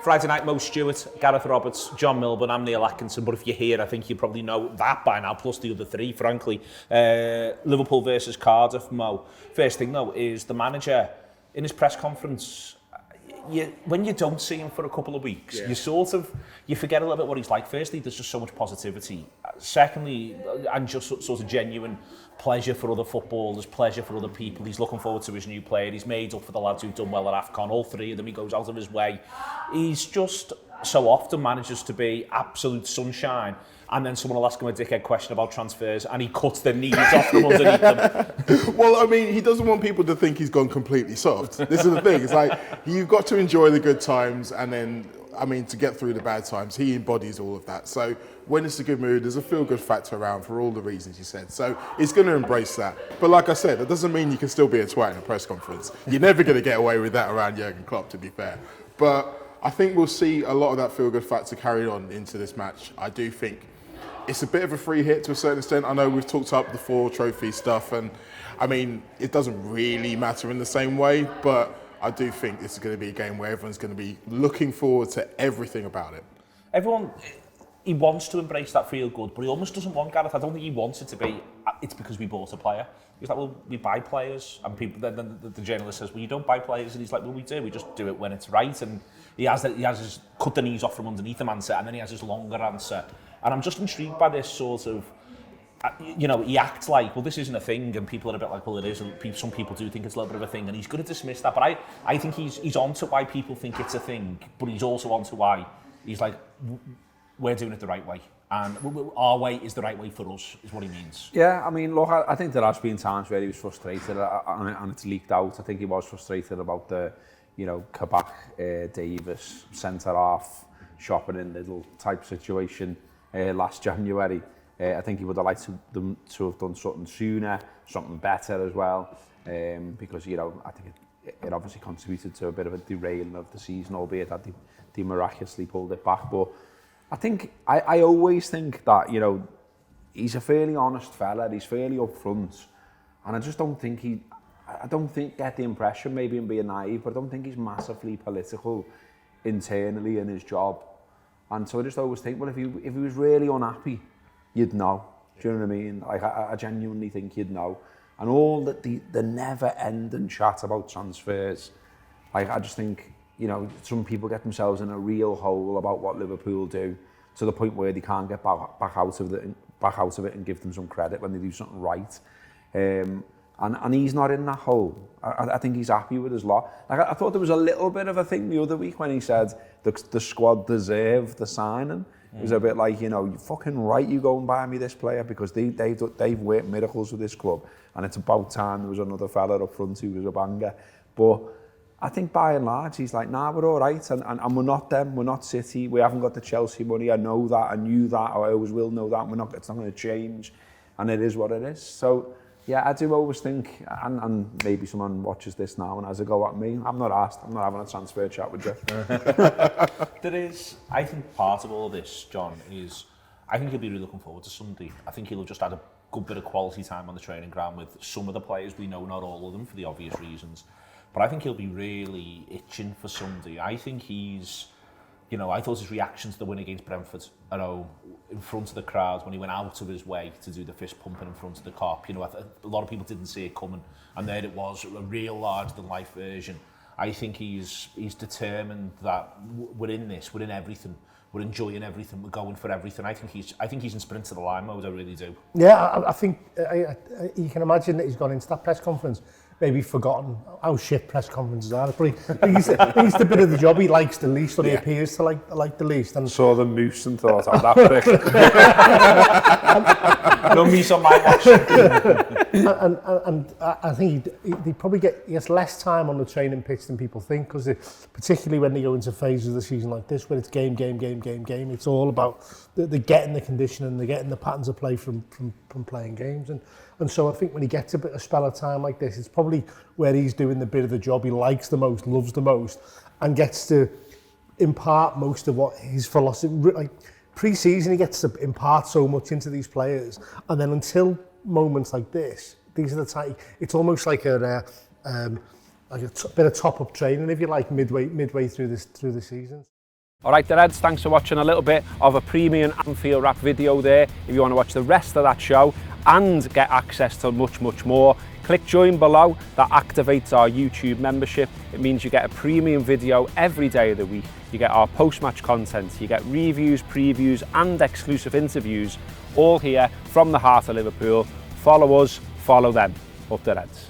Friday night, Mo Stewart, Gareth Roberts, John Milburn, I'm Neil Atkinson, but if you're here, I think you probably know that by now, plus the other three, frankly. Liverpool versus Cardiff, Mo. First thing, though, is the manager, in his press conference, when you don't see him for a couple of weeks, you forget a little bit what he's like. Firstly, there's just so much positivity. Secondly, and just sort of genuine pleasure for other footballers, pleasure for other people. He's looking forward to his new player. He's made up for the lads who've done well at AFCON. All three of them, he goes out of his way. He's just so often manages to be absolute sunshine. And then someone will ask him a dickhead question about transfers and he cuts their knees off from underneath them. Well, I mean, he doesn't want people to think he's gone completely soft. This is the thing. It's like, you've got to enjoy the good times and then, I mean, to get through the bad times, he embodies all of that. So when it's a good mood, there's a feel-good factor around for all the reasons you said. So he's going to embrace that. But like I said, that doesn't mean you can still be a twat in a press conference. You're never going to get away with that around Jurgen Klopp, to be fair. But I think we'll see a lot of that feel-good factor carried on into this match. I do think it's a bit of a free hit to a certain extent. I know we've talked up the 4 trophy stuff, and I mean, it doesn't really matter in the same way, but I do think this is going to be a game where everyone's going to be looking forward to everything about it. Everyone, he wants to embrace that feel good, but he almost doesn't want Gareth. I don't think he wants it to be, it's because we bought a player. He's like, well, we buy players, and people. Then the journalist says, well, you don't buy players, and he's like, well, we do. We just do it when it's right. And he has his cut the knees off from underneath him answer, and then he has his longer answer. And I'm just intrigued by this sort of, you know, he acts like, well, this isn't a thing, and people are a bit like, well, it is. Some people do think it's a little bit of a thing, and he's going to dismiss that. But I think he's onto why people think it's a thing, but he's also onto why he's like, we're doing it the right way. And our way is the right way for us, is what he means. Yeah, I mean, look, I think there has been times where he was frustrated, and it's leaked out. I think he was frustrated about the, you know, Kabak, Davis, centre-half, shopping in little type situation last January. I think he would have liked them to have done something sooner, something better as well, because, you know, I think it obviously contributed to a bit of a derailing of the season, albeit that they miraculously pulled it back. But I think, I always think that, you know, he's a fairly honest fella, he's fairly upfront, and I just don't think get the impression, maybe I'm being naive, but I don't think he's massively political internally in his job. And so I just always think, well, if he was really unhappy, you'd know. Do you know what I mean? Like, I genuinely think you'd know. And all that the never-ending chat about transfers, like, I just think, you know, some people get themselves in a real hole about what Liverpool do, to the point where they can't get back out of it and give them some credit when they do something right. And he's not in that hole. I think he's happy with his lot. Like, I thought there was a little bit of a thing the other week when he said the squad deserved the signing. It was a bit like, you know, you're fucking right, you go and buy me this player, because they've worked miracles with this club, and it's about time there was another fella up front who was a banger. But I think by and large he's like, nah, we're all right, and we're not them, we're not City, we haven't got the Chelsea money, I know that, I knew that, I always will know that, it's not going to change, and it is what it is. So yeah, I do always think, and maybe someone watches this now and has a go at me, I'm not having a transfer chat with you. There is, I think part of all this, John, is I think he'll be really looking forward to Sunday. I think he'll have just had a good bit of quality time on the training ground with some of the players. We know not all of them for the obvious reasons. But I think he'll be really itching for Sunday. I think he's, you know, I thought his reaction to the win against Brentford at home, in front of the crowd, when he went out of his way to do the fist pumping in front of the Kop, you know, a lot of people didn't see it coming, and there it was, a real larger-than-life version. I think he's determined that we're in this, we're in everything, we're enjoying everything, we're going for everything. I think he's in sprint to the line mode, I really do. Yeah, I think you can imagine that he's gone into that press conference maybe forgotten how shit press conferences are. But he's the bit of the job he likes the least, or he appears to like the least. And saw the moose and thought, I'm that prick. No moose on my watch. and I think he probably gets less time on the training pitch than people think, because particularly when they go into phases of the season like this, where it's game. It's all about the getting the conditioning, the getting the patterns of play from playing games. And so I think when he gets a spell of time like this, it's probably where he's doing the bit of the job he likes the most, loves the most, and gets to impart most of what his philosophy, like pre-season, he gets to impart so much into these players, and then until moments like this, these are the time. It's almost like a bit of top-up training, if you like, midway through the season. Alright, the Reds, thanks for watching a little bit of a premium Anfield Wrap video there. If you want to watch the rest of that show and get access to much more, click join below. That activates our YouTube membership. It means you get a premium video every day of the week. You get our post-match content, you get reviews, previews and exclusive interviews, all here from the heart of Liverpool. Follow us, follow them. Up the Reds.